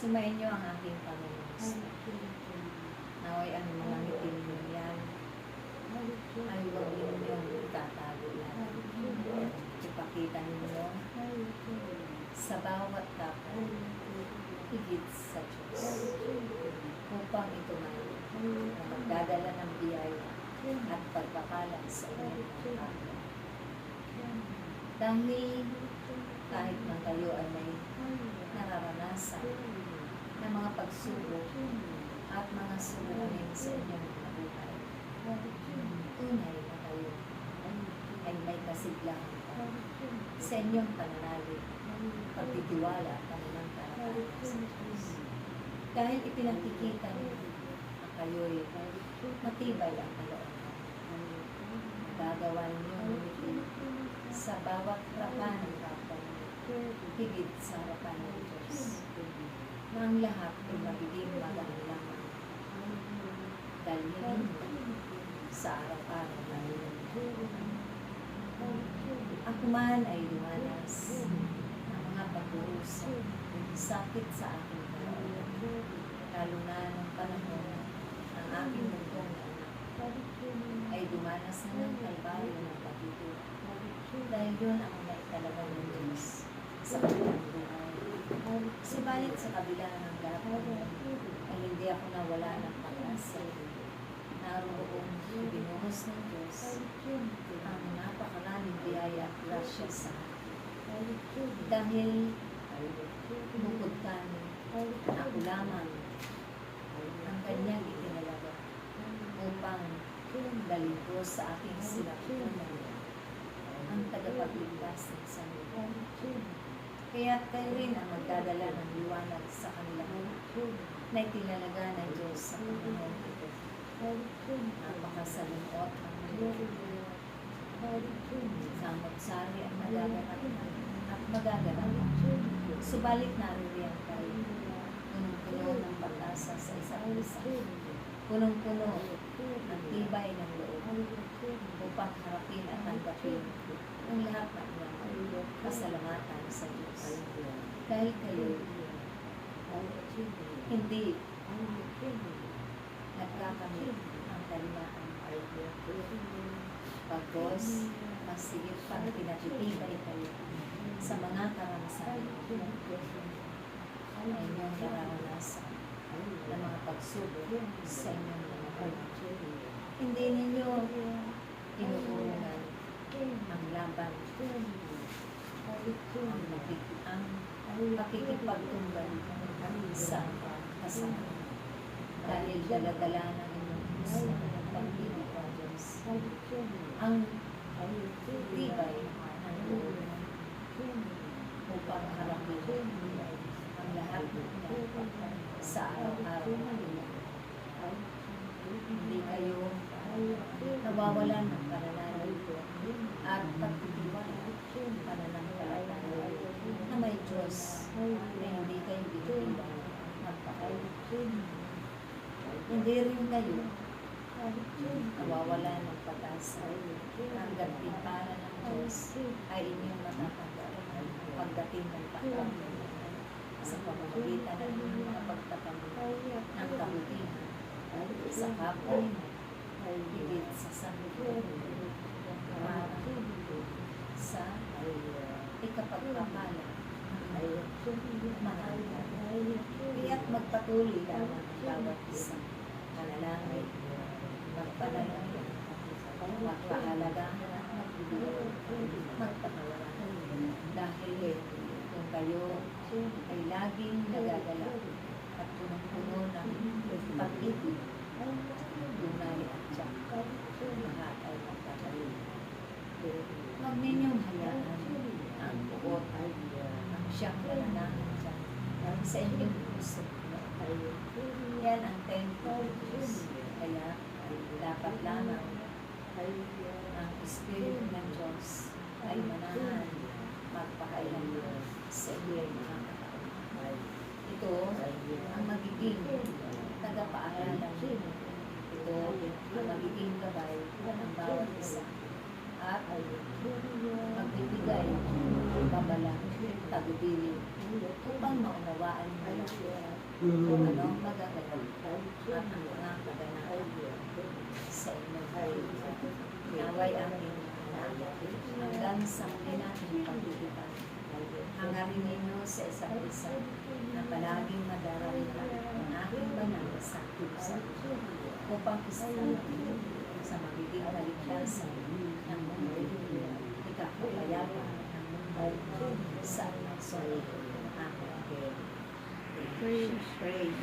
Sumayin niyo ang aking Panginoon. Naway ang mga ngiti ninyo yan ay huwag ninyong itatago yan. Ipakita ninyo sa bawat kapwa, higit sa Diyos, upang ito man na magdadala ng biyaya at pagpapala sa inyong mga kapwa. Dahil kahit man kayo ay may nararanasan ng mga pagsubok at mga suliranin sa inyong mga buhay, tunay na kayo ay may kasiglahan pa sa inyong pananalig, pagtitiwala at pananampalataya sa Diyos. Dahil ipinakikita niyo na kayo'y matibay ang kalooban. Gagawa niyo sa bawat harapan ng kapwa, higit sa harapan ng Diyos, na ang lahat ay magiging magaan lamang. Dalhin sa araw-araw na iyon. Ako man ay lumanas ng mga pagdurusa, sakit sa aking kalooban, lalo na ng panahon ng aking bugtong na anak ay dumanas na ng kalbaryo ng pag-ibig, dahil yun ang naitalaga ng Diyos sa kanilang buhay. Subalit sa kabila ng lahat ay hindi ako nawala ng pag-asa. Naroon binuhos ng Diyos ang napakaraming biyaya at grasya sa akin. Dahil bukod kami, ako lamang ang kanyang itinalaga upang dalhin ko sa aking sinapunan ang tagapagligtas ng sanlibutan. Kaya kayo rin ang magdadala ng liwanag sa kanilang na itinalaga ng Diyos sa panahon ito. Napakasalungkot ang mundo. Samot-sari ang nagaganap at magaganap. Subalit naririyan kayo, punong-puno ng pag-asa sa isa't isa, punong-puno ng tibay ng loob, upang harapin at tanggapin ang lahat ng mga kasalamatan sa Diyos. Dahil kayo hindi nagkakamit ang kalinaan. Pagkos, mas sigit pang pinatitibay kayo sa mga karanasan ay inyong nararanasan na mga pagsubok sa inyong mga buhay. Hindi ninyo inuunan ang laban, ang pakikipagtunggal sa kasama. Dahil dala-dala ng inyong puso at pag-ibig ng Diyos ang tibay ng loob upang harapin ang lahat sa araw-araw na iyon. Hindi kayo nawawalan ng pananalig at pagtitiwala, pananampalataya na may Diyos na hindi kayo binibilang magpakain. Hindi rin kayo nawawalan ng pag-asa. Ang gantimpala ng Diyos ay inyong matatanggap pagdating ng pagkakamalian sa pamamagitan ng mga pagtatamit ng kabutihan sa kapwa ninyo, higit sa sanlibutan para sa ikapagpapala ay mahalaga. Kaya't magpatuloy lamang ang bawat isa, manalangin, magpanalangin, magpahalagahan at magbibigay, magpatawaran. Dahil kung kayo ay laging nagagalak at punong-puno ng pag-ibig, tunay at tiyak, lahat ay magkakaroon. Huwag ninyong hayaan ang buot ay ang siyang nananahan dyan sa inyong puso. Yan ang templo ng Diyos. Kaya dapat lamang ang Espiritu ng Diyos ay manahan magpakailanman sa inyong mga katao. Ito ang magiging tagapaaralan. Ito ang magiging gabay ng bawat isa. At magbibigay babala, tagubilin upang maunawaan mo kung ano ang magaganap at ang mga kaganapan sa inyong buhay. Naway aming hanap hanggang sa muli nating pagtitipan. Hangarin ninyo sa isa't isa na palaging madarama ang aking banal na sakit upang isalamin sa magiging kaligtasan ng mundo. Ikakapayapa ng mundo sa aking Amen. Pray. Pray.